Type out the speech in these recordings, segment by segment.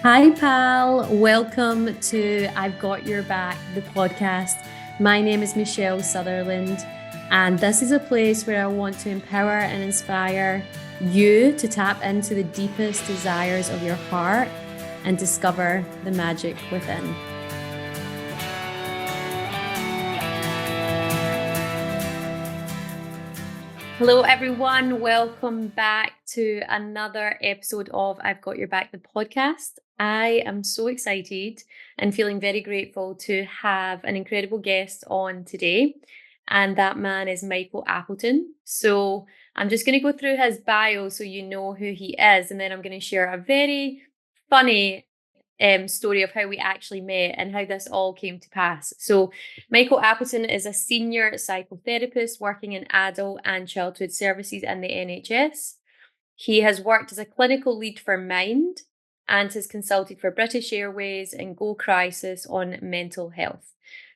Hi, pal. Welcome to I've Got Your Back, the podcast. My name is Michelle Sutherland, and this is a place where I want to empower and inspire you to tap into the deepest desires of your heart and discover the magic within. Hello, everyone. Welcome back to another episode of I've Got Your Back, the podcast. I am so excited and feeling very grateful to have an incredible guest on today. And that man is Michael Appleton. So I'm just going to go through his bio so you know who he is. And then I'm going to share a very funny story of how we actually met and how this all came to pass. So, Michael Appleton is a senior psychotherapist working in adult and childhood services in the NHS. He has worked as a clinical lead for Mind and has consulted for British Airways and Go Crisis on mental health.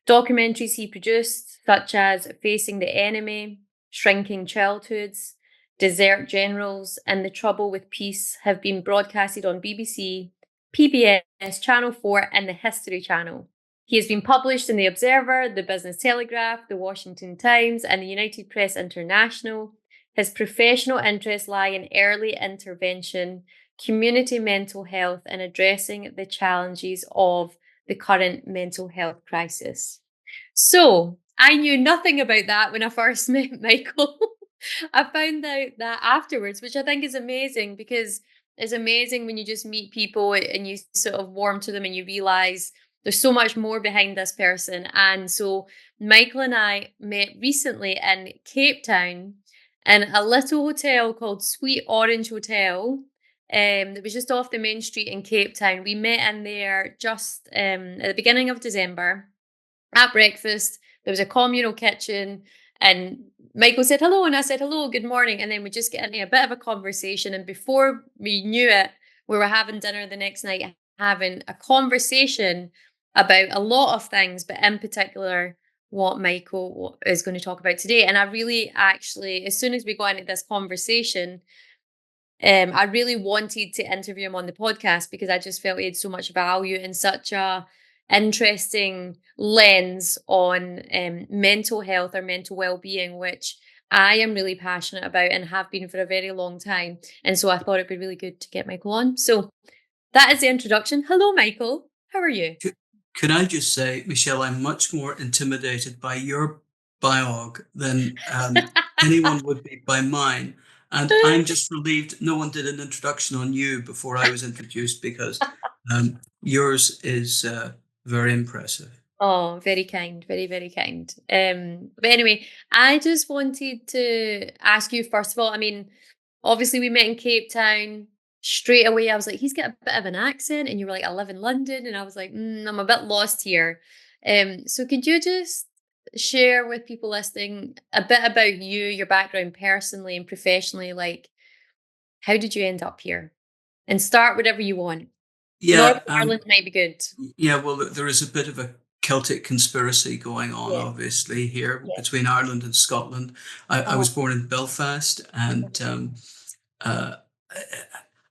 Documentaries he produced, such as Facing the Enemy, Shrinking Childhoods, Desert Generals, and The Trouble with Peace, have been broadcasted on BBC, PBS, Channel 4, and the History Channel. He has been published in The Observer, the Business Telegraph, the Washington Times, and the United Press International. His professional interests lie in early intervention, community mental health, and addressing the challenges of the current mental health crisis. So, I knew nothing about that when I first met Michael. I found out that afterwards, which I think is amazing because it's amazing when you just meet people and you sort of warm to them and you realize there's so much more behind this person. And so Michael and I met recently in Cape Town in a little hotel called Sweet Orange Hotel. That was just off the main street in Cape Town. We met in there just at the beginning of December at breakfast. There was a communal kitchen, and Michael said hello, and I said hello, good morning. And then we just get into a bit of a conversation. And before we knew it, we were having dinner the next night, having a conversation about a lot of things, but in particular, what Michael is going to talk about today. And I really actually, as soon as we got into this conversation, I really wanted to interview him on the podcast because I just felt he had so much value and such a interesting lens on mental health or mental well-being, which I am really passionate about and have been for a very long time. And so I thought it'd be really good to get Michael on. So that is the introduction. Hello, Michael. How are you? Could I just say, Michelle, I'm much more intimidated by your biog than anyone would be by mine. And I'm just relieved no one did an introduction on you before I was introduced because yours is very impressive. Oh, very kind, very, very kind. But anyway, I just wanted to ask you first of all, I mean, obviously we met in Cape Town. Straight away, I was like, he's got a bit of an accent, and you were like, I live in London, and I was like, I'm a bit lost here. So could you just share with people listening a bit about you, your background personally and professionally? Like, how did you end up here? And start whatever you want. Yeah, Northern Ireland might be good. yeah. Well, there is a bit of a Celtic conspiracy going on, Yeah, obviously, here yeah. between Ireland and Scotland. I was Oh, born in Belfast, and uh,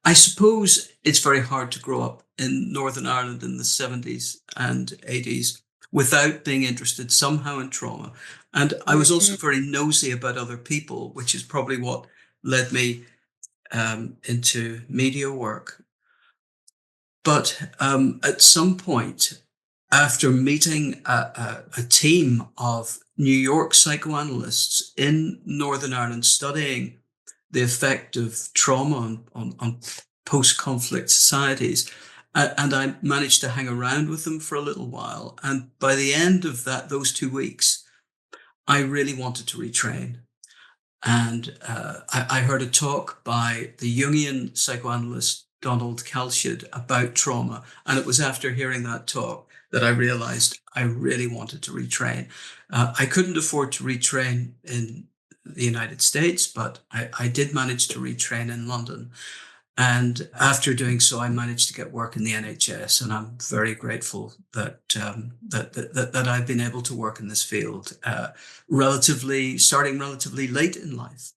I suppose it's very hard to grow up in Northern Ireland in the 70s and 80s without being interested somehow in trauma. And I was also mhm. very nosy about other people, which is probably what led me into media work. But at some point, after meeting a team of New York psychoanalysts in Northern Ireland studying the effect of trauma on post-conflict societies. And I managed to hang around with them for a little while. And by the end of those 2 weeks, I really wanted to retrain. And I heard a talk by the Jungian psychoanalyst Donald Kalsched about trauma. And it was after hearing that talk that I realized I really wanted to retrain. I couldn't afford to retrain in the United States, but I did manage to retrain in London. And after doing so, I managed to get work in the NHS, and I'm very grateful that I've been able to work in this field, starting relatively late in life.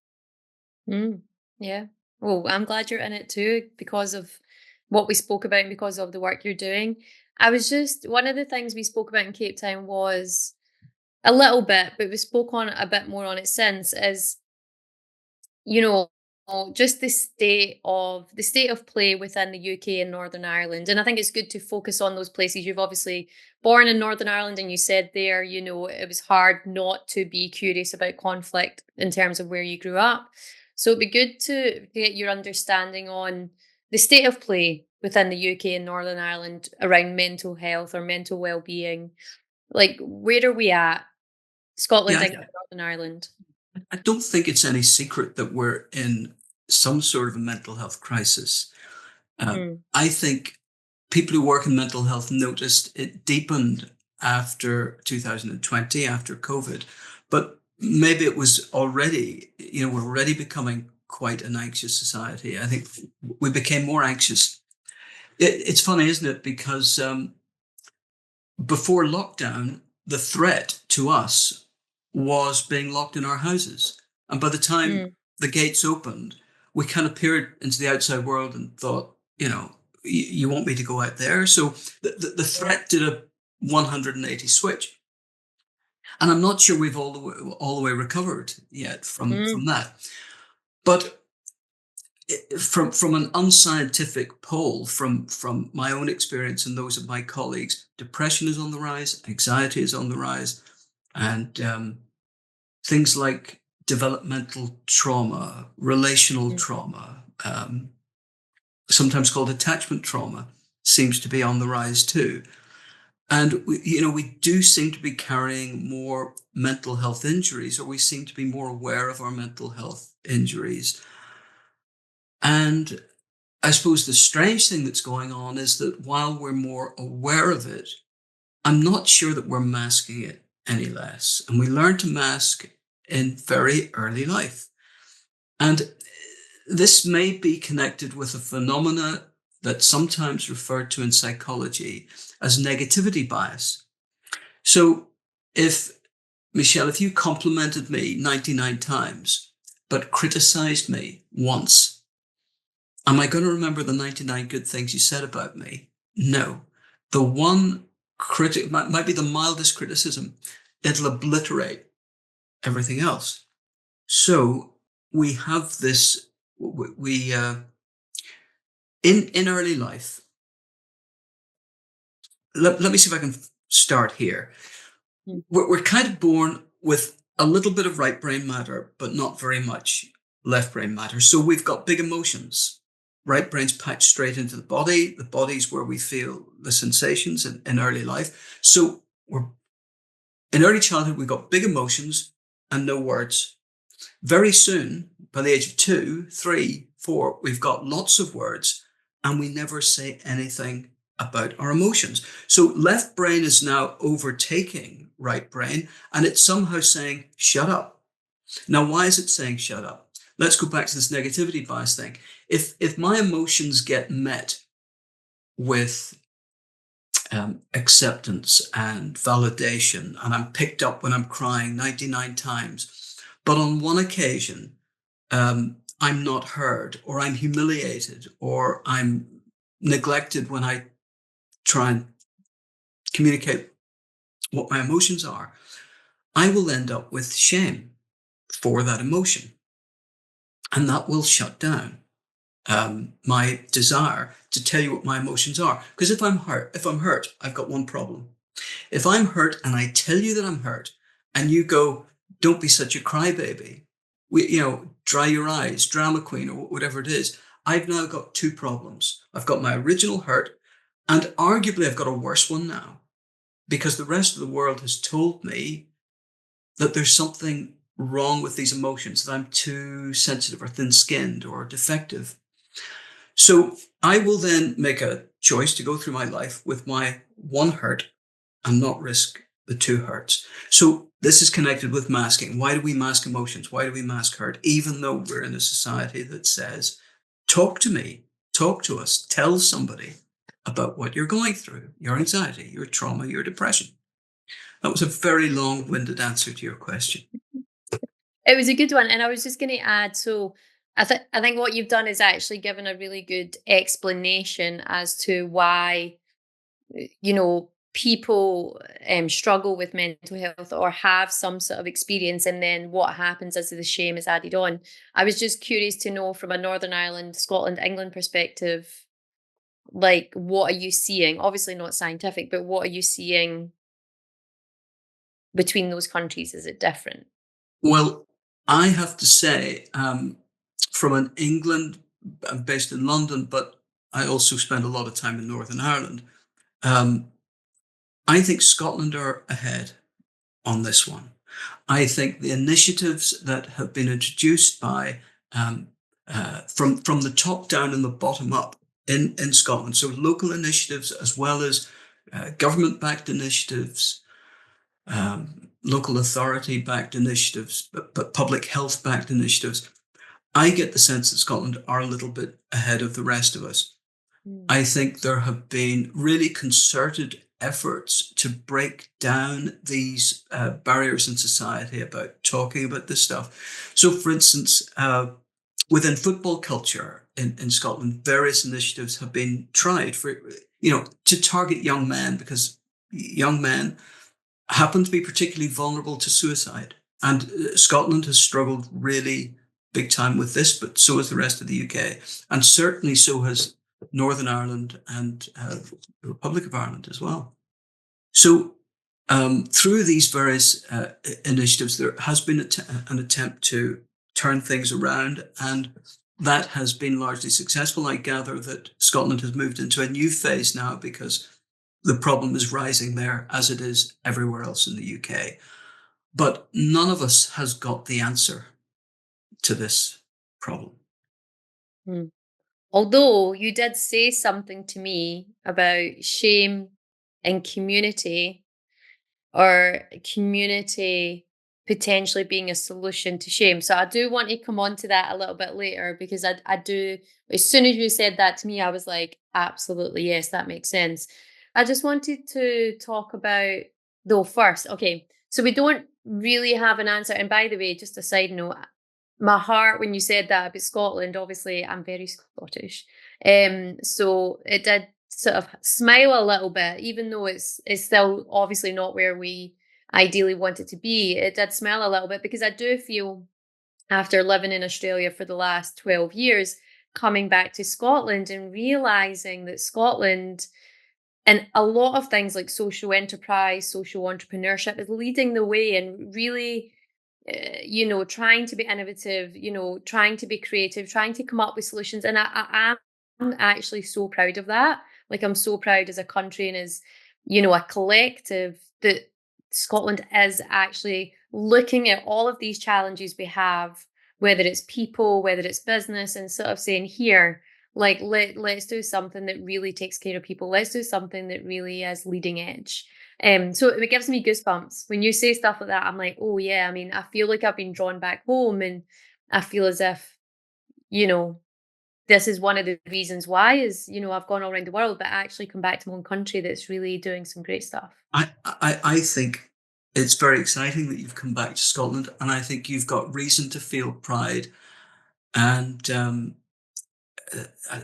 Yeah. Well, I'm glad you're in it too because of what we spoke about and because of the work you're doing. I was just one of the things we spoke about in Cape Town was a little bit, but we spoke on a bit more on it since is, you know, just the state of play within the UK and Northern Ireland. And I think it's good to focus on those places. You've obviously born in Northern Ireland and you said there, it was hard not to be curious about conflict in terms of where you grew up. So it'd be good to get your understanding on the state of play within the UK and Northern Ireland around mental health or mental well-being. Like, where are we at? Scotland, Yeah, England, Northern Ireland. I don't think it's any secret that we're in some sort of a mental health crisis. Mm, I think people who work in mental health noticed it deepened after 2020, after COVID, but maybe it was already, we're already becoming quite an anxious society. I think we became more anxious. It's funny, isn't it? Because before lockdown, the threat to us was being locked in our houses. And by the time mm, the gates opened, we kind of peered into the outside world and thought, you want me to go out there? So the threat did a 180 switch. And I'm not sure we've all the way recovered yet from mm, that. But from an unscientific poll, from my own experience and those of my colleagues, depression is on the rise, anxiety is on the rise, and things like developmental trauma, relational mm. trauma, sometimes called attachment trauma, seems to be on the rise too. And we do seem to be carrying more mental health injuries, or we seem to be more aware of our mental health injuries. And I suppose the strange thing that's going on is that while we're more aware of it, I'm not sure that we're masking it any less. And we learn to mask in very early life. And this may be connected with a phenomena that's sometimes referred to in psychology as negativity bias. So if, Michelle, if you complimented me 99 times, but criticized me once, am I going to remember the 99 good things you said about me? No. The one critic might be the mildest criticism. It'll obliterate everything else. So we have this, we in early life, let me see if I can start here. Mm, We're kind of born with a little bit of right brain matter, but not very much left brain matter. So we've got big emotions. Right brain's patched straight into the body. The body's where we feel the sensations in early life. So we're in early childhood, we've got big emotions and no words. Very soon, by the age of 2, 3, 4, we've got lots of words and we never say anything about our emotions. So left brain is now overtaking right brain and it's somehow saying, shut up. Now, why is it saying shut up? Let's go back to this negativity bias thing. If my emotions get met with acceptance and validation, and I'm picked up when I'm crying 99 times, but on one occasion, I'm not heard, or I'm humiliated, or I'm neglected when I try and communicate what my emotions are, I will end up with shame for that emotion. And that will shut down my desire to tell you what my emotions are. Because if I'm hurt, I've got one problem. If I'm hurt and I tell you that I'm hurt, and you go, "Don't be such a crybaby," dry your eyes, drama queen, or whatever it is. I've now got two problems. I've got my original hurt, and arguably I've got a worse one now, because the rest of the world has told me that there's something wrong with these emotions, that I'm too sensitive or thin-skinned or defective. So I will then make a choice to go through my life with my one hurt and not risk the two hurts. So this is connected with masking. Why do we mask emotions? Why do we mask hurt? Even though we're in a society that says, talk to me, talk to us, tell somebody about what you're going through, your anxiety, your trauma, your depression. That was a very long-winded answer to your question. It was a good one, and I was just going to add. So, I think what you've done is actually given a really good explanation as to why, people struggle with mental health or have some sort of experience, and then what happens as the shame is added on. I was just curious to know from a Northern Ireland, Scotland, England perspective, like, what are you seeing? Obviously not scientific, but what are you seeing between those countries? Is it different? Well, I have to say, from an England, I'm based in London, but I also spend a lot of time in Northern Ireland. Um, I think Scotland are ahead on this one. I think the initiatives that have been introduced by from the top down and the bottom up in Scotland, so local initiatives as well as government-backed initiatives, local authority-backed initiatives, but public health-backed initiatives. I get the sense that Scotland are a little bit ahead of the rest of us. Mm. I think there have been really concerted efforts to break down these barriers in society about talking about this stuff. So, for instance, within football culture in Scotland, various initiatives have been tried for, to target young men, because young men happen to be particularly vulnerable to suicide. And Scotland has struggled really big time with this, but so has the rest of the UK. And certainly so has Northern Ireland and the Republic of Ireland as well. So through these various initiatives, there has been an attempt to turn things around, and that has been largely successful. I gather that Scotland has moved into a new phase now because the problem is rising there as it is everywhere else in the UK. But none of us has got the answer to this problem. Mm. Although you did say something to me about shame and community, or community potentially being a solution to shame. So I do want to come on to that a little bit later, because I do, as soon as you said that to me, I was like, absolutely, yes, that makes sense. I just wanted to talk about, though, first, okay, so we don't really have an answer. And by the way, just a side note, my heart when you said that about Scotland, obviously I'm very Scottish. So it did sort of smile a little bit, even though it's still obviously not where we ideally want it to be. It did smile a little bit, because I do feel, after living in Australia for the last 12 years, coming back to Scotland and realizing that Scotland, and a lot of things like social enterprise, social entrepreneurship, is leading the way, and really, trying to be innovative, trying to be creative, trying to come up with solutions. And I'm actually so proud of that. Like, I'm so proud as a country and as, a collective, that Scotland is actually looking at all of these challenges we have, whether it's people, whether it's business, and sort of saying, here, like, let's do something that really takes care of people. Let's do something that really is leading edge. So it gives me goosebumps when you say stuff like that. I'm like, oh yeah. I mean, I feel like I've been drawn back home, and I feel as if, you know, this is one of the reasons why is, I've gone all around the world, but actually come back to my own country that's really doing some great stuff. I think it's very exciting that you've come back to Scotland, and I think you've got reason to feel pride. And uh, I,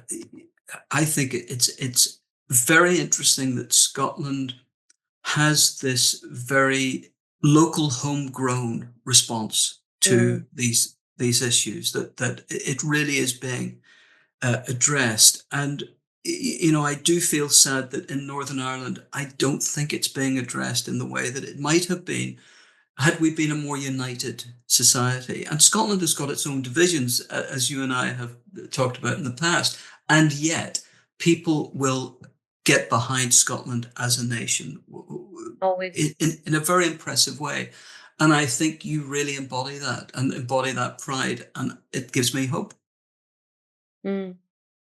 I think it's very interesting that Scotland has this very local, homegrown response Mm, to these issues. That it really is being addressed. And I do feel sad that in Northern Ireland, I don't think it's being addressed in the way that it might have been had we been a more united society. And Scotland has got its own divisions, as you and I have talked about in the past. And yet, people will get behind Scotland as a nation always. in a very impressive way. And I think you really embody that and embody that pride. And it gives me hope. Mm,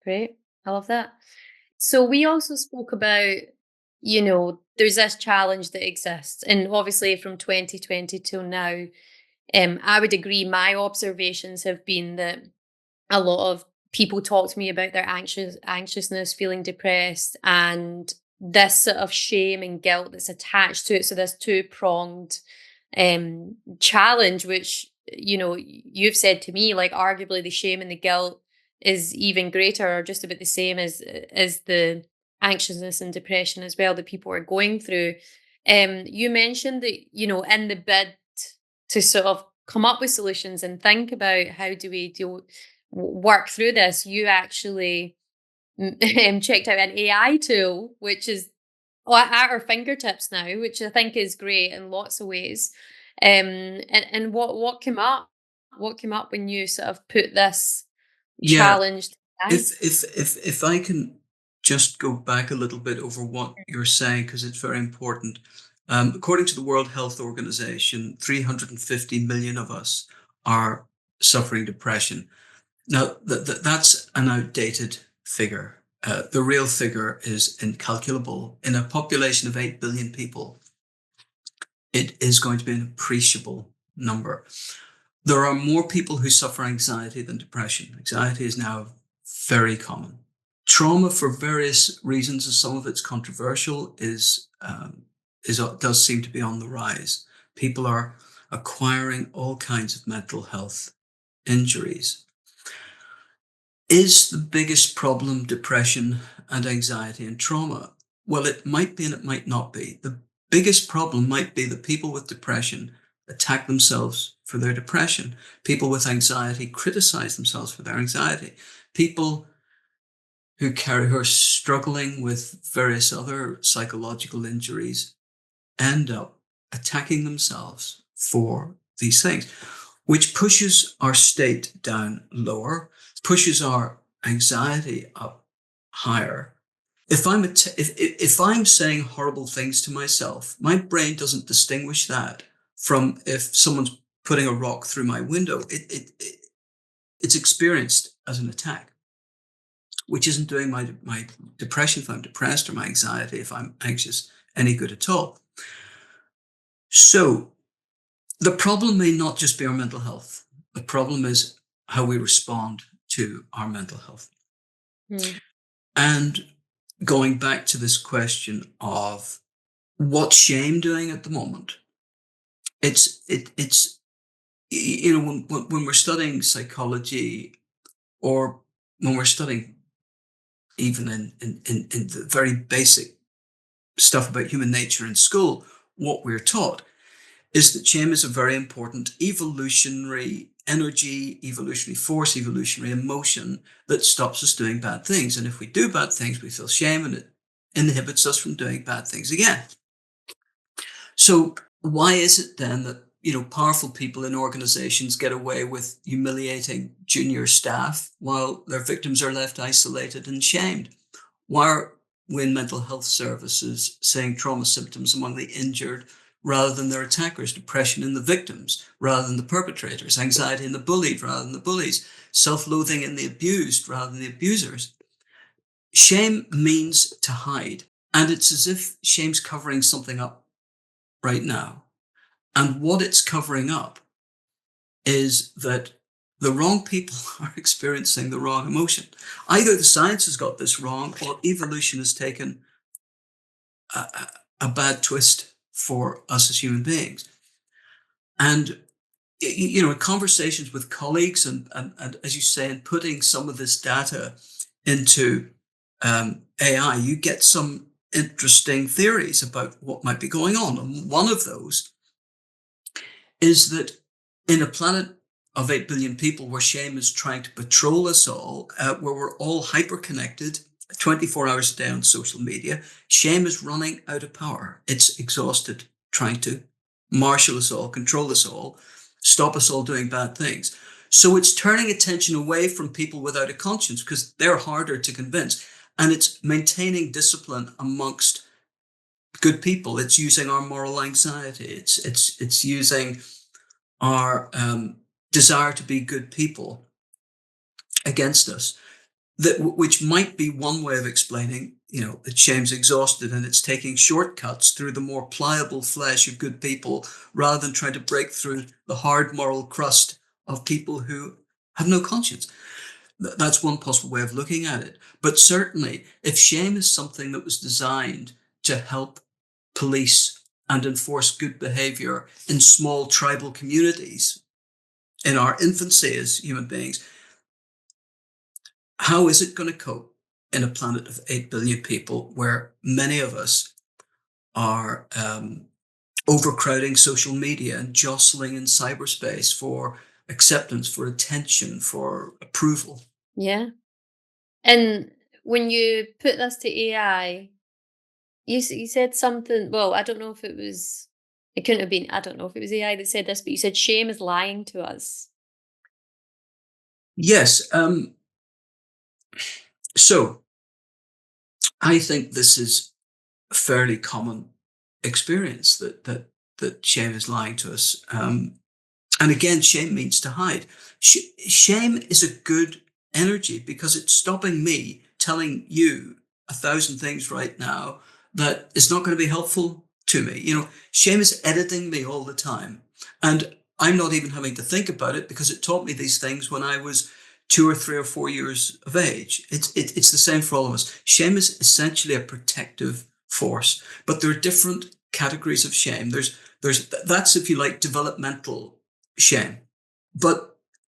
great. I love that. So we also spoke about, there's this challenge that exists. And obviously from 2020 till now, I would agree, my observations have been that a lot of people talk to me about their anxiousness, feeling depressed, and this sort of shame and guilt that's attached to it. So this two-pronged challenge, which you've said to me, like, arguably the shame and the guilt is even greater or just about the same as the anxiousness and depression as well that people are going through. You mentioned that, in the bid to sort of come up with solutions and think about how do we work through this, you actually checked out an AI tool, which is at our fingertips now, which I think is great in lots of ways. And what came up? What came up when you sort of put this Yeah, challenge to the AI? if I can just go back a little bit over what you're saying, because it's very important. According to the World Health Organization, 350 million of us are suffering depression. Now, that's an outdated figure. The real figure is incalculable. In a population of 8 billion people, it is going to be an appreciable number. There are more people who suffer anxiety than depression. Anxiety is now very common. Trauma, for various reasons, and some of it's controversial, does seem to be on the rise. People are acquiring all kinds of mental health injuries. Is the biggest problem depression and anxiety and trauma? Well, it might be and it might not be. The biggest problem might be that people with depression attack themselves for their depression. People with anxiety criticize themselves for their anxiety. People who are struggling with various other psychological injuries end up attacking themselves for these things, which pushes our state down lower, pushes our anxiety up higher. If I'm saying horrible things to myself, my brain doesn't distinguish that from if someone's putting a rock through my window. It's experienced as an attack, which isn't doing my depression, if I'm depressed, or my anxiety, if I'm anxious, any good at all. So the problem may not just be our mental health. The problem is how we respond to our mental health. Hmm. And going back to this question of what's shame doing at the moment, it's when we're studying psychology, or when we're studying even in the very basic stuff about human nature in school, what we're taught is that shame is a very important evolutionary energy, evolutionary force, evolutionary emotion that stops us doing bad things. And if we do bad things, we feel shame, and it inhibits us from doing bad things again. So why is it then that powerful people in organizations get away with humiliating junior staff while their victims are left isolated and shamed? Why are we in mental health services saying trauma symptoms among the injured rather than their attackers, depression in the victims rather than the perpetrators, anxiety in the bullied rather than the bullies, self-loathing in the abused rather than the abusers? Shame means to hide, and it's as if shame's covering something up right now. And what it's covering up is that the wrong people are experiencing the wrong emotion. Either the science has got this wrong, or evolution has taken a bad twist for us as human beings. And in conversations with colleagues, and as you say, in putting some of this data into AI, you get some interesting theories about what might be going on. And one of those is that in a planet of 8 billion people, where shame is trying to patrol us all, where we're all hyper-connected 24 hours a day on social media, shame is running out of power. It's exhausted trying to marshal us all, control us all, stop us all doing bad things. So it's turning attention away from people without a conscience, because they're harder to convince. And it's maintaining discipline amongst good people. It's using our moral anxiety. It's using our desire to be good people against us. Which might be one way of explaining, that shame's exhausted and it's taking shortcuts through the more pliable flesh of good people, rather than trying to break through the hard moral crust of people who have no conscience. That's one possible way of looking at it. But certainly, if shame is something that was designed to help police and enforce good behavior in small tribal communities, in our infancy as human beings, how is it going to cope in a planet of 8 billion people where many of us are overcrowding social media and jostling in cyberspace for acceptance, for attention, for approval? Yeah. And when you put this to AI, you said something. Well, I don't know if it was. It couldn't have been. I don't know if it was AI that said this, but you said shame is lying to us. Yes. So I think this is a fairly common experience that shame is lying to us. And again, shame means to hide. Shame is a good energy because it's stopping me telling you 1,000 things right now that is not going to be helpful to me. Shame is editing me all the time. And I'm not even having to think about it because it taught me these things when I was 2 or 3 or 4 years of age. It's the same for all of us. Shame is essentially a protective force, but there are different categories of shame. That's, if you like, developmental shame. But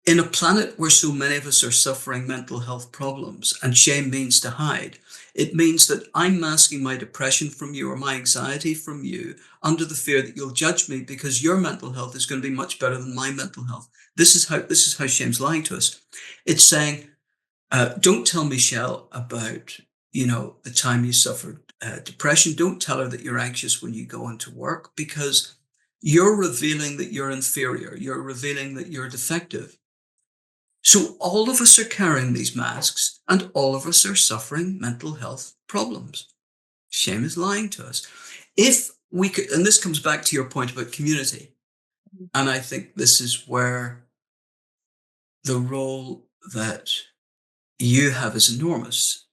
in a planet where so many of us are suffering mental health problems and shame means to hide, it means that I'm masking my depression from you or my anxiety from you under the fear that you'll judge me because your mental health is going to be much better than my mental health. This is how shame's lying to us. It's saying, don't tell Michelle about the time you suffered depression. Don't tell her that you're anxious when you go into work because you're revealing that you're inferior. You're revealing that you're defective. So all of us are carrying these masks and all of us are suffering mental health problems. Shame is lying to us. If we could, and this comes back to your point about community, and I think this is where the role that you have is enormous.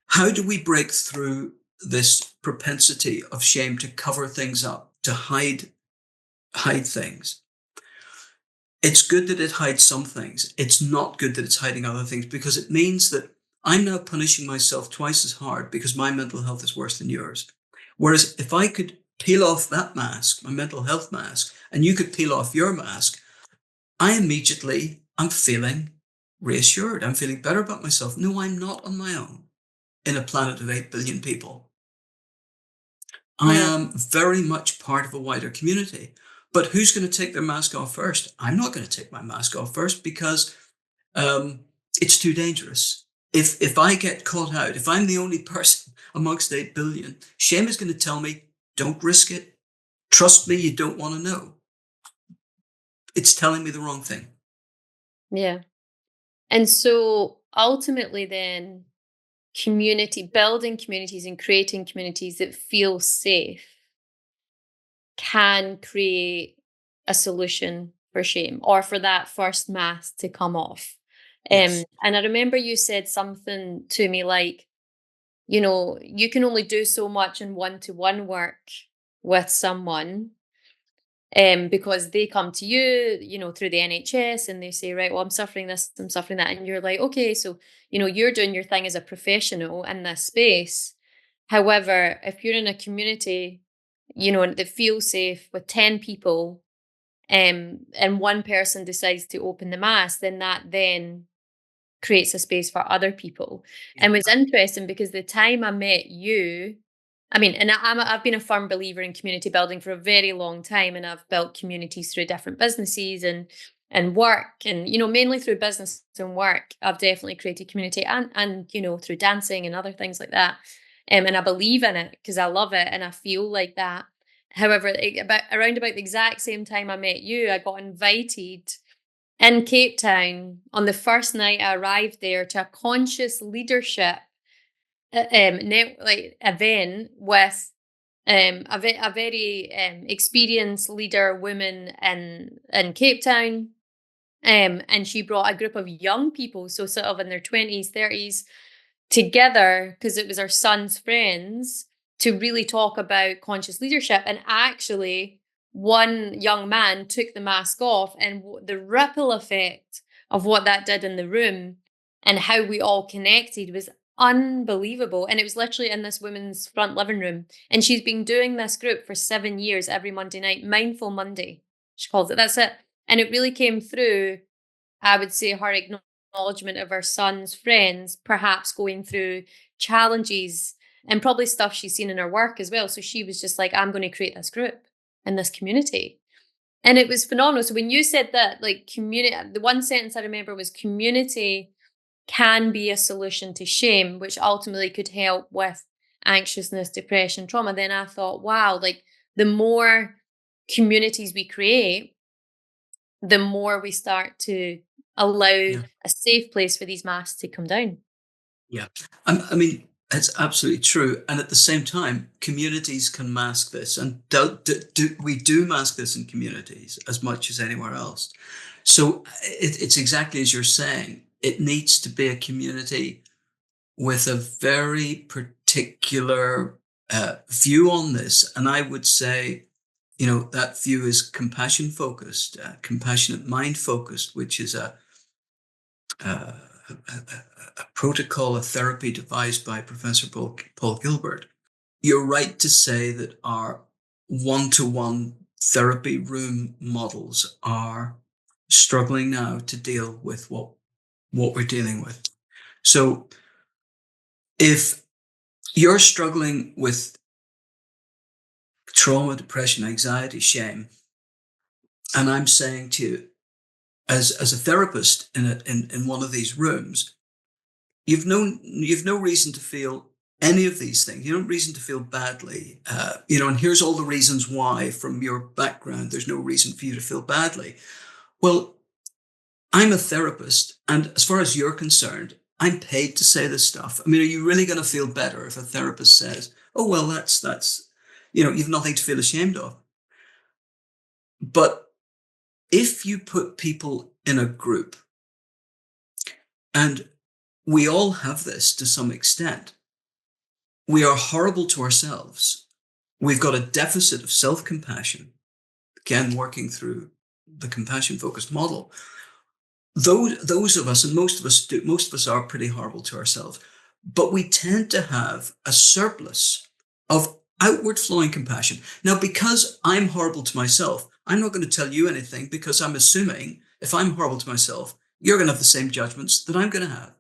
How do we break through this propensity of shame to cover things up, to hide things? It's good that it hides some things. It's not good that it's hiding other things because it means that I'm now punishing myself twice as hard because my mental health is worse than yours. Whereas if I could peel off that mask, my mental health mask, and you could peel off your mask, I'm feeling reassured. I'm feeling better about myself. No, I'm not on my own in a planet of 8 billion people. I Yeah. am very much part of a wider community. But who's going to take their mask off first? I'm not going to take my mask off first because it's too dangerous. If I get caught out, if I'm the only person amongst 8 billion, shame is going to tell me, don't risk it. Trust me, you don't want to know. It's telling me the wrong thing. Yeah. And so ultimately, then, building communities and creating communities that feel safe can create a solution for shame or for that first mask to come off. Yes. And I remember you said something to me like, you can only do so much in one-to-one work with someone because they come to you, through the NHS and they say, right, well, I'm suffering this, I'm suffering that. And you're like, okay, so, you're doing your thing as a professional in this space. However, if you're in a community, that feels safe with 10 people, and one person decides to open the mask, then that then creates a space for other people. And it was interesting because the time I met you, I mean, and I've been a firm believer in community building for a very long time, and I've built communities through different businesses and work, and mainly through business and work. I've definitely created community, and through dancing and other things like that. And I believe in it because I love it and I feel like that. However, around about the exact same time I met you, I got invited in Cape Town on the first night I arrived there to a conscious leadership event with a very experienced leader woman in Cape Town. And she brought a group of young people, so sort of in their 20s, 30s, together because it was our son's friends to really talk about conscious leadership. And actually, one young man took the mask off, and the ripple effect of what that did in the room and how we all connected was unbelievable. And it was literally in this woman's front living room. And she's been doing this group for 7 years every Monday night, Mindful Monday, she calls it. That's it. And it really came through, I would say, her acknowledgement of her son's friends, perhaps going through challenges and probably stuff she's seen in her work as well. So she was just like, I'm going to create this group and this community. And it was phenomenal. So when you said that, like, community, the one sentence I remember was community can be a solution to shame, which ultimately could help with anxiousness, depression, trauma. Then I thought, wow, like the more communities we create, the more we start to allow Yeah. a safe place for these masks to come down. Yeah. I mean, it's absolutely true. And at the same time, communities can mask this. And we do mask this in communities as much as anywhere else. So it's exactly as you're saying. It needs to be a community with a very particular view on this. And I would say, that view is compassion focused, compassionate mind focused, which is a, a protocol, a therapy devised by Professor Paul Gilbert. You're right to say that our one-to-one therapy room models are struggling now to deal with what we're dealing with. So if you're struggling with trauma, depression, anxiety, shame, and I'm saying to you, as a therapist in one of these rooms, you've no reason to feel any of these things. You don't reason to feel badly, and here's all the reasons why from your background. There's no reason for you to feel badly. Well, I'm a therapist, and as far as you're concerned, I'm paid to say this stuff. I mean, are you really going to feel better if a therapist says, "Oh, well, that's you've nothing to feel ashamed of"? But if you put people in a group, and we all have this to some extent, we are horrible to ourselves. We've got a deficit of self-compassion, again, working through the compassion-focused model. Those of us, and most of us are pretty horrible to ourselves, but we tend to have a surplus of outward flowing compassion. Now, because I'm horrible to myself, I'm not going to tell you anything, because I'm assuming if I'm horrible to myself, you're going to have the same judgments that I'm going to have.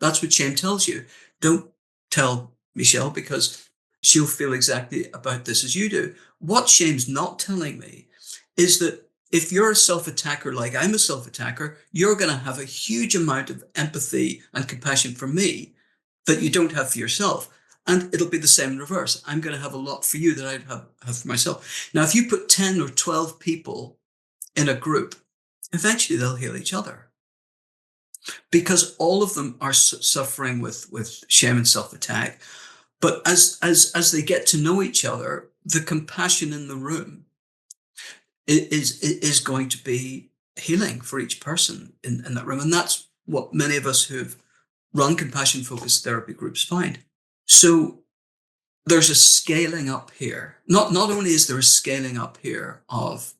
That's what shame tells you. Don't tell Michelle, because she'll feel exactly about this as you do. What shame's not telling me is that if you're a self-attacker like I'm a self-attacker, you're going to have a huge amount of empathy and compassion for me that you don't have for yourself. And it'll be the same in reverse. I'm going to have a lot for you that I have for myself. Now, if you put 10 or 12 people in a group, eventually they'll heal each other, because all of them are suffering with shame and self-attack. But as they get to know each other, the compassion in the room is going to be healing for each person in that room. And that's what many of us who've run compassion-focused therapy groups find. So there's a scaling up here. Not only is there a scaling up here of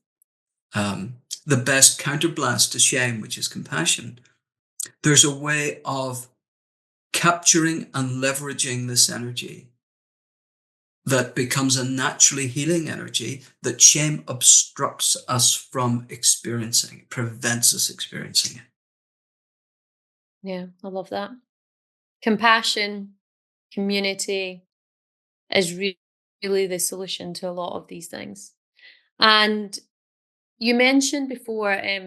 the best counterblast to shame, which is compassion, there's a way of capturing and leveraging this energy that becomes a naturally healing energy that shame obstructs us from experiencing, prevents us experiencing it. Yeah, I love that. Compassion, community is really the solution to a lot of these things. And you mentioned before, I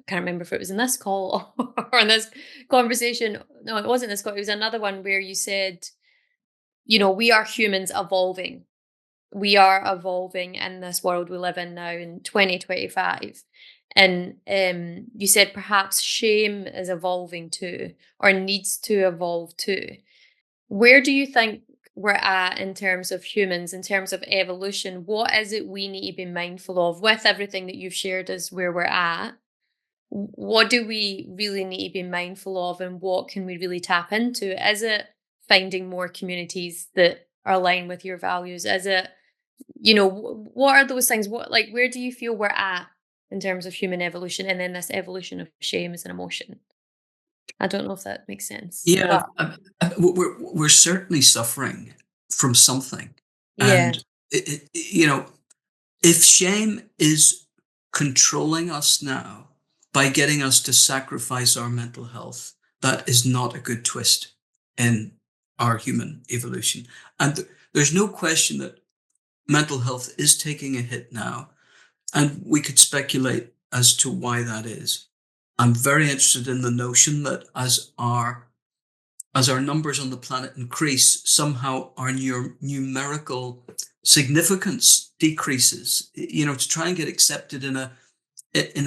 can't remember if it was in this call or in this conversation. No, it wasn't this call. It was another one where you said, we are humans evolving. We are evolving in this world we live in now in 2025. And you said perhaps shame is evolving too, or needs to evolve too. Where do you think we're at in terms of humans, in terms of evolution? What is it we need to be mindful of with everything that you've shared as where we're at? What do we really need to be mindful of, and what can we really tap into? Is it finding more communities that are aligned with your values? Is it, what are those things? Where do you feel we're at in terms of human evolution, and then this evolution of shame as an emotion? I don't know if that makes sense. Yeah, we're certainly suffering from something, Yeah. and if shame is controlling us now by getting us to sacrifice our mental health. That is not a good twist in our human evolution. And there's no question that mental health is taking a hit now. And we could speculate as to why that is. I'm very interested in the notion that as our numbers on the planet increase, somehow our numerical significance decreases. To try and get accepted in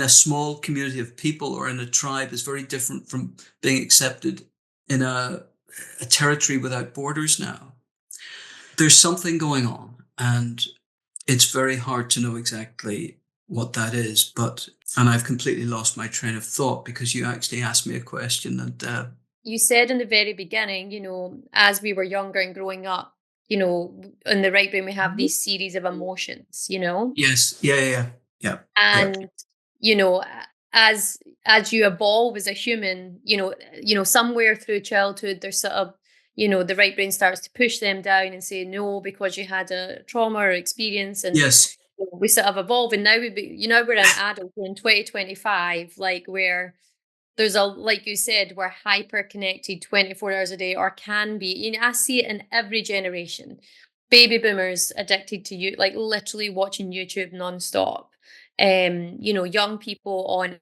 a small community of people or in a tribe is very different from being accepted in a territory without borders now. There's something going on, and it's very hard to know exactly what that is, and I've completely lost my train of thought because you actually asked me a question, and You said in the very beginning, as we were younger and growing up, in the right brain, we have these series of emotions. yes, yeah, correct. And, as you evolve as a human, somewhere through childhood, there's sort of, the right brain starts to push them down and say no because you had a trauma or experience, and Yes, we sort of evolve. And now we're an adult in 2025, like where there's like you said, we're hyper connected 24 hours a day, or can be. I see it in every generation. Baby boomers addicted to you, like literally watching YouTube nonstop. Young people on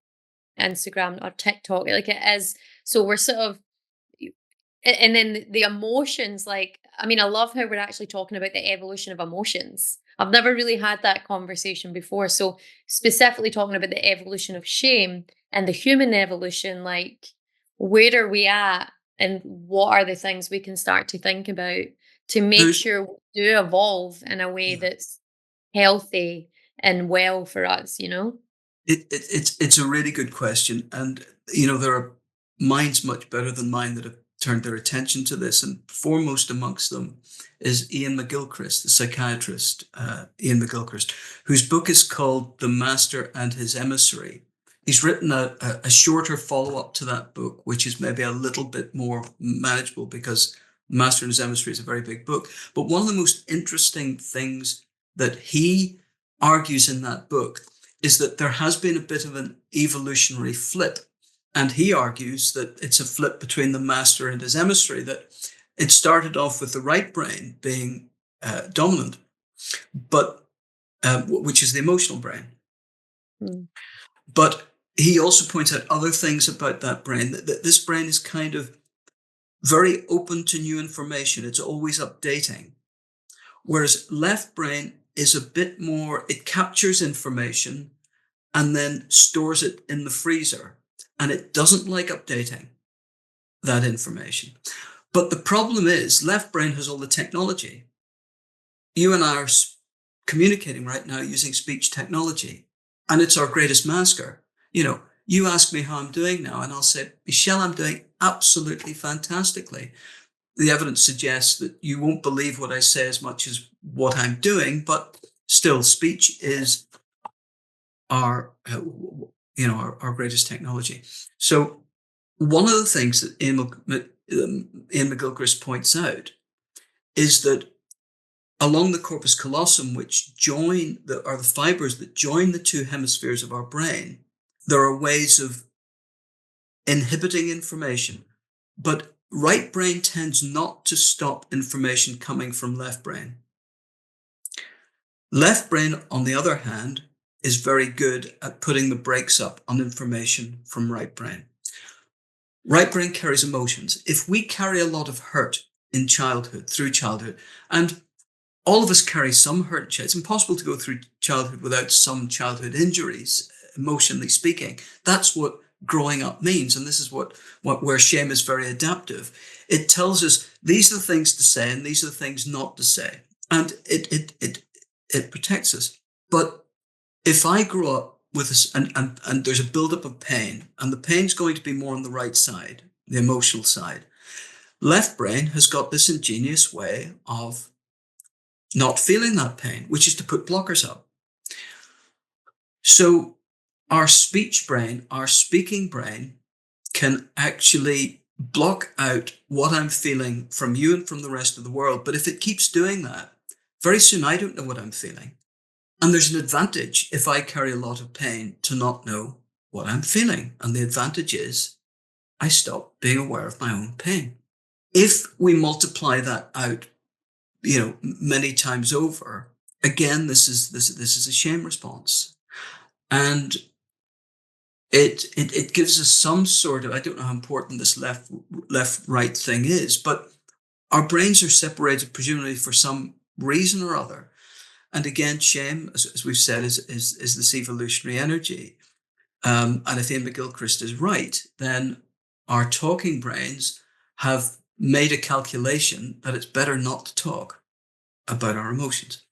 Instagram or TikTok, like it is. So we're sort of, and then the emotions, like, I mean, I love how we're actually talking about the evolution of emotions. I've never really had that conversation before. So specifically talking about the evolution of shame and the human evolution, like, where are we at and what are the things we can start to think about to make there's sure we do evolve in a way yeah. that's healthy and well for us? It's a really good question, and there are minds much better than mine that have turned their attention to this, and foremost amongst them is Ian McGilchrist, the psychiatrist, Ian McGilchrist, whose book is called The Master and His Emissary. He's written a shorter follow-up to that book, which is maybe a little bit more manageable because Master and His Emissary is a very big book. But one of the most interesting things that he argues in that book is that there has been a bit of an evolutionary flip. And he argues that it's a flip between the master and his emissary, that it started off with the right brain being dominant, but which is the emotional brain. Mm. But he also points out other things about that brain, that this brain is kind of very open to new information. It's always updating. Whereas left brain is a bit more, it captures information and then stores it in the freezer. And it doesn't like updating that information. But the problem is left brain has all the technology. You and I are communicating right now using speech technology, and it's our greatest masker. You ask me how I'm doing now, and I'll say, Michelle, I'm doing absolutely fantastically. The evidence suggests that you won't believe what I say as much as what I'm doing, but still, speech is our greatest technology. So one of the things that Ian McGilchrist points out is that along the corpus callosum, which are the fibers that join the two hemispheres of our brain, there are ways of inhibiting information. But right brain tends not to stop information coming from left brain. Left brain, on the other hand, is very good at putting the brakes up on information from right brain. Right brain carries emotions. If we carry a lot of hurt in childhood, through childhood, and all of us carry some hurt, it's impossible to go through childhood without some childhood injuries, emotionally speaking. That's what growing up means, and this is where shame is very adaptive. It tells us these are the things to say and these are the things not to say, and it protects us. But if I grow up with this, and there's a buildup of pain, and the pain's going to be more on the right side, the emotional side, left brain has got this ingenious way of not feeling that pain, which is to put blockers up. So our speech brain, our speaking brain, can actually block out what I'm feeling from you and from the rest of the world. But if it keeps doing that, very soon I don't know what I'm feeling. And there's an advantage if I carry a lot of pain to not know what I'm feeling. And the advantage is I stop being aware of my own pain. If we multiply that out, many times over, again, this is a shame response. And it gives us some sort of, I don't know how important this left right thing is, but our brains are separated presumably for some reason or other. And again, shame, as we've said, is this evolutionary energy. And if Ian McGilchrist is right, then our talking brains have made a calculation that it's better not to talk about our emotions.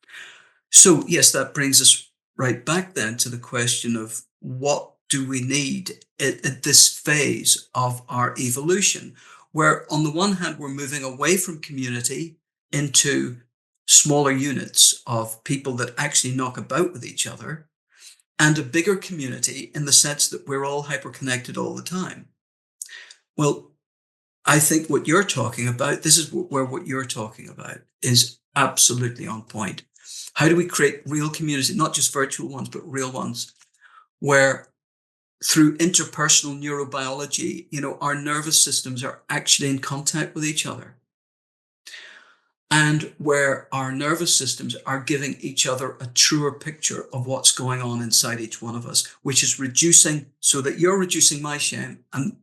So yes, that brings us right back then to the question of what do we need at this phase of our evolution, where on the one hand, we're moving away from community into smaller units of people that actually knock about with each other, and a bigger community in the sense that we're all hyper-connected all the time. Well, I think what you're talking about, this is where what you're talking about is absolutely on point. How do we create real community, not just virtual ones, but real ones, where through interpersonal neurobiology, our nervous systems are actually in contact with each other, and where our nervous systems are giving each other a truer picture of what's going on inside each one of us, which is reducing, so that you're reducing my shame and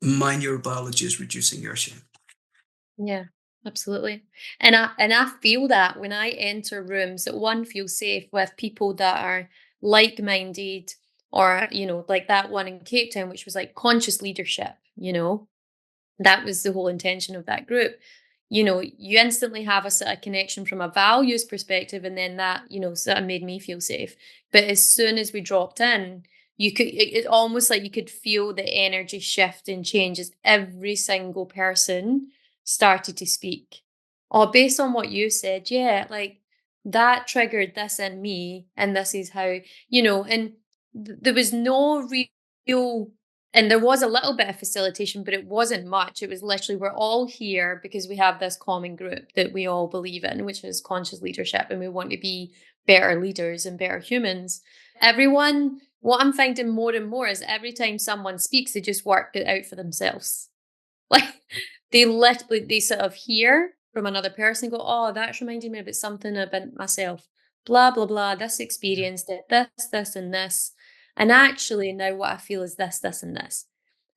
my neurobiology is reducing your shame. Yeah, absolutely. And I feel that when I enter rooms that one feels safe with people that are like-minded, or like that one in Cape Town, which was like conscious leadership, that was the whole intention of that group. You instantly have a sort of connection from a values perspective, and then that, sort of made me feel safe. But as soon as we dropped in, it almost like you could feel the energy shift and change as every single person started to speak. Or based on what you said, yeah, like that triggered this in me, and this is how, and there was no real, and there was a little bit of facilitation, but it wasn't much. It was literally, we're all here because we have this common group that we all believe in, which is conscious leadership, and we want to be better leaders and better humans. Everyone, what I'm finding more and more is every time someone speaks, they just work it out for themselves. Like they sort of hear from another person, go, oh, that's reminding me about something about myself. Blah, blah, blah. This experience did this, and this. And actually, now what I feel is this, and this.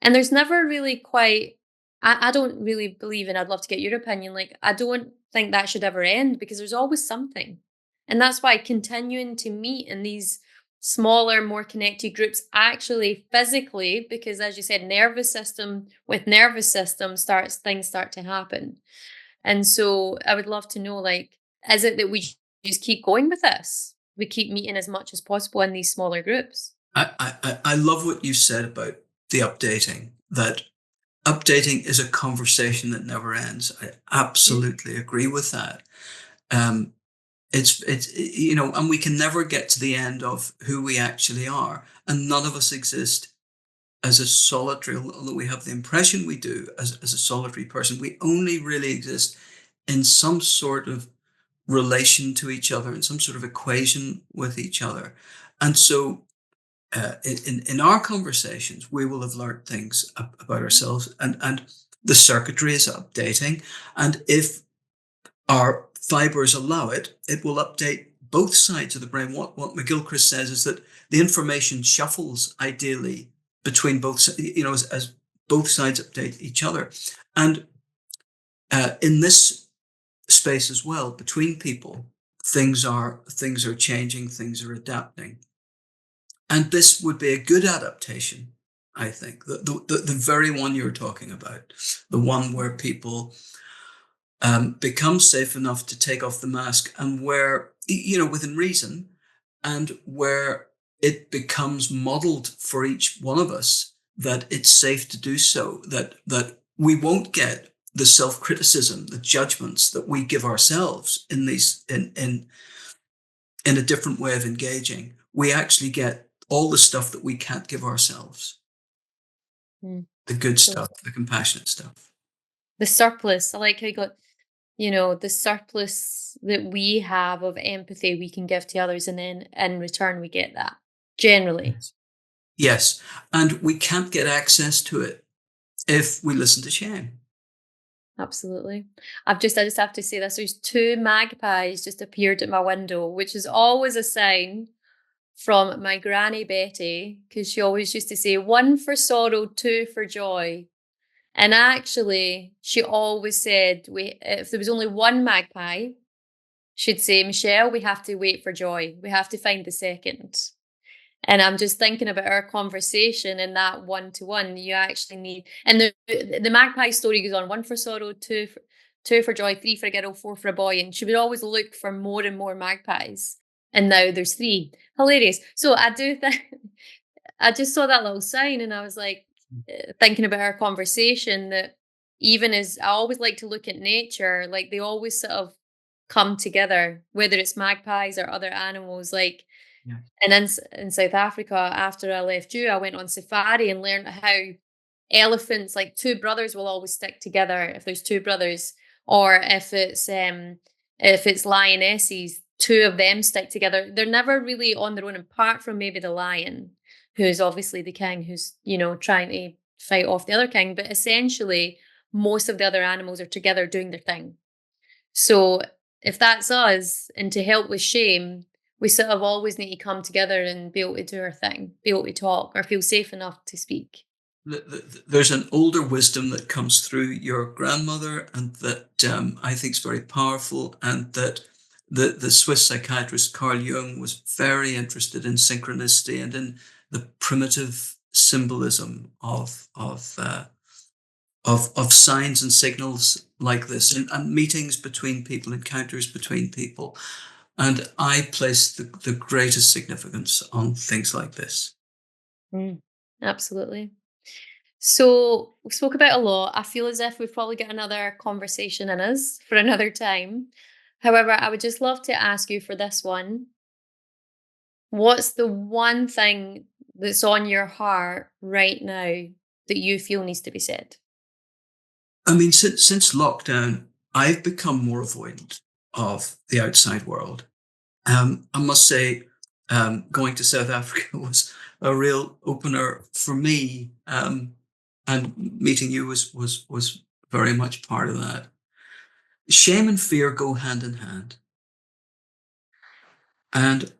And there's never really quite, I don't really believe, and I'd love to get your opinion. Like, I don't think that should ever end, because there's always something. And that's why continuing to meet in these smaller, more connected groups, actually physically, because as you said, nervous system with nervous system things start to happen. And so I would love to know, like, is it that we just keep going with this? We keep meeting as much as possible in these smaller groups. I love what you said about the updating, that updating is a conversation that never ends. I Mm. absolutely agree with that. Um, and we can never get to the end of who we actually are. And none of us exist as a solitary, although we have the impression we do as a solitary person. We only really exist in some sort of relation to each other, in some sort of equation with each other. And so in our conversations, we will have learned things about ourselves, and the circuitry is updating. And if our fibers allow it, it will update both sides of the brain. What McGilchrist says is that the information shuffles ideally between both, as both sides update each other. And in this space as well, between people, things are changing, things are adapting. And this would be a good adaptation, I think. The very one you're talking about, the one where people become safe enough to take off the mask, and where, within reason, and where it becomes modeled for each one of us that it's safe to do so, that we won't get the self-criticism, the judgments that we give ourselves in these in a different way of engaging. We actually get all the stuff that we can't give ourselves, Mm. the good So stuff, the compassionate stuff. the surplus, I like how you got, the surplus that we have of empathy we can give to others, and then in return we get that generally. Yes. Yes. And we can't get access to it if we listen to shame. Absolutely. I just have to say this. There's two magpies just appeared at my window, which is always a sign from my granny Betty, because she always used to say, one for sorrow, two for joy. And actually, she always said, if there was only one magpie, she'd say, Michelle, we have to wait for joy. We have to find the second. And I'm just thinking about our conversation in that one to one. You actually need, and the magpie story goes on: one for sorrow, two for joy, three for a girl, four for a boy. And she would always look for more and more magpies. And now there's three. Hilarious. So I do think I just saw that little sign, and I was like, thinking about our conversation, that even as I always like to look at nature, like they always sort of come together, whether it's magpies or other animals. Like, Yeah. and in South Africa, after I left you, I went on safari and learned how elephants, like two brothers, will always stick together if there's two brothers, or if it's lionesses, two of them stick together. They're never really on their own, apart from maybe the lion, who's obviously the king, who's trying to fight off the other king. But essentially, most of the other animals are together doing their thing. So if that's us, and to help with shame, we sort of always need to come together and be able to do our thing, be able to talk, or feel safe enough to speak. There's an older wisdom that comes through your grandmother, and that I think is very powerful, and that the Swiss psychiatrist Carl Jung was very interested in synchronicity and in the primitive symbolism of signs and signals like this, and meetings between people, encounters between people. And I place the greatest significance on things like this. Mm, absolutely. So we spoke about a lot. I feel as if we've probably got another conversation in us for another time. However, I would just love to ask you for this one. What's the one thing that's on your heart right now that you feel needs to be said? I mean, since lockdown, I've become more avoidant of the outside world. I must say, going to South Africa was a real opener for me, and meeting you was very much part of that. Shame and fear go hand in hand, and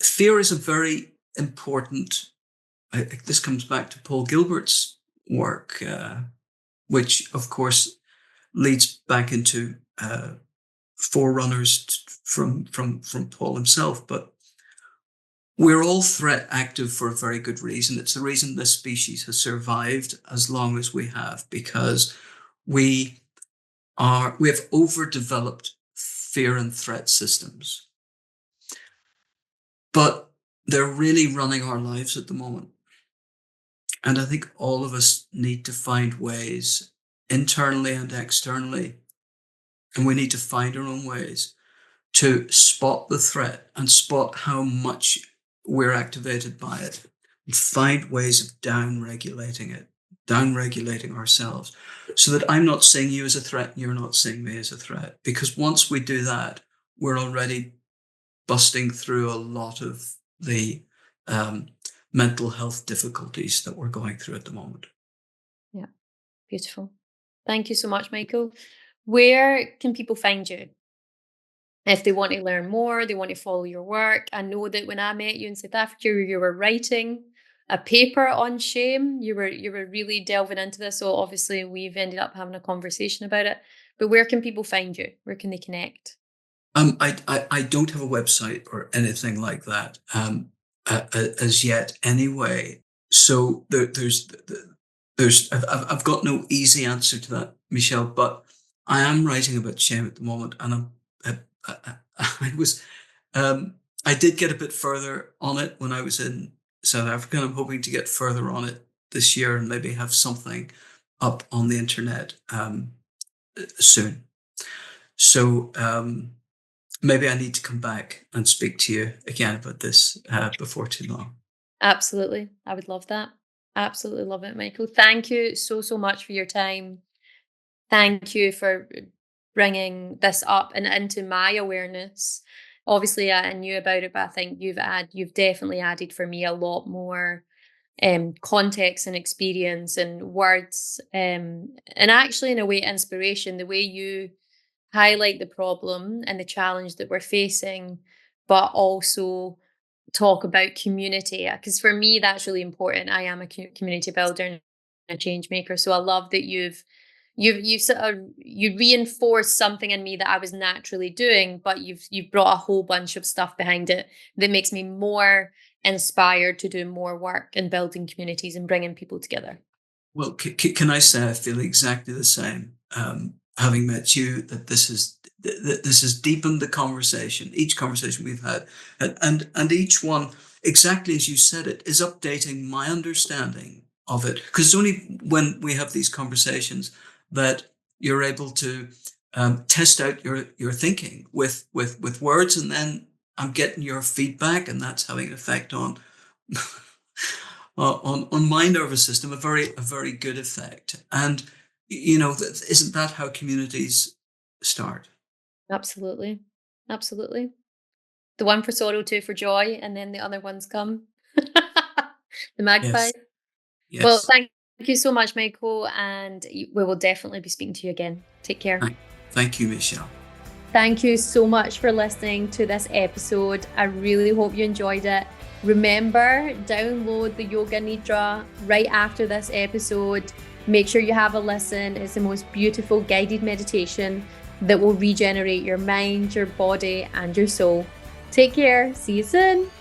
fear is a very important. This comes back to Paul Gilbert's work, which of course leads back into forerunners from Paul himself. But we're all threat active for a very good reason. It's the reason this species has survived as long as we have, because we have overdeveloped fear and threat systems, but they're really running our lives at the moment. And I think all of us need to find ways, internally and externally, and we need to find our own ways to spot the threat and spot how much we're activated by it, and find ways of down-regulating it, down-regulating ourselves, so that I'm not seeing you as a threat and you're not seeing me as a threat. Because once we do that, we're already busting through a lot of the mental health difficulties that we're going through at the moment. Yeah, beautiful. Thank you so much, Michael. Where can people find you? If they want to learn more, they want to follow your work. I know that when I met you in South Africa, you were writing a paper on shame. You were really delving into this. So obviously we've ended up having a conversation about it. But where can people find you? Where can they connect? I don't have a website or anything like that, as yet anyway. So I've got no easy answer to that, Michelle. But I am writing about shame at the moment, and I was I did get a bit further on it when I was in South Africa, and I'm hoping to get further on it this year and maybe have something up on the internet soon. So maybe I need to come back and speak to you again about this before too long. Absolutely. I would love that. Absolutely love it, Michael. Thank you so, so much for your time. Thank you for bringing this up and into my awareness. Obviously, I knew about it, but I think you've definitely added for me a lot more context and experience and words, and actually, in a way, inspiration. The way you highlight the problem and the challenge that we're facing, but also talk about community. Because for me, that's really important. I am a community builder and a change maker. So I love that you sort of you reinforced something in me that I was naturally doing, but you've brought a whole bunch of stuff behind it that makes me more inspired to do more work in building communities and bringing people together. Well, can I say I feel exactly the same? Having met you, that this has deepened the conversation. Each conversation we've had, and each one, exactly as you said it, is updating my understanding of it. Because it's only when we have these conversations that you're able to test out your thinking with words, and then I'm getting your feedback, and that's having an effect on on my nervous system, a very good effect. And isn't that how communities start? Absolutely. Absolutely. The one for sorrow, two for joy, and then the other ones come. The magpie. Yes, Well, yes. thank you so much, Michael, and we will definitely be speaking to you again. Take care. Thank you, Michelle. Thank you so much for listening to this episode. I really hope you enjoyed it. Remember, download the Yoga Nidra right after this episode. Make sure you have a listen. It's the most beautiful guided meditation that will regenerate your mind, your body, and your soul. Take care. See you soon.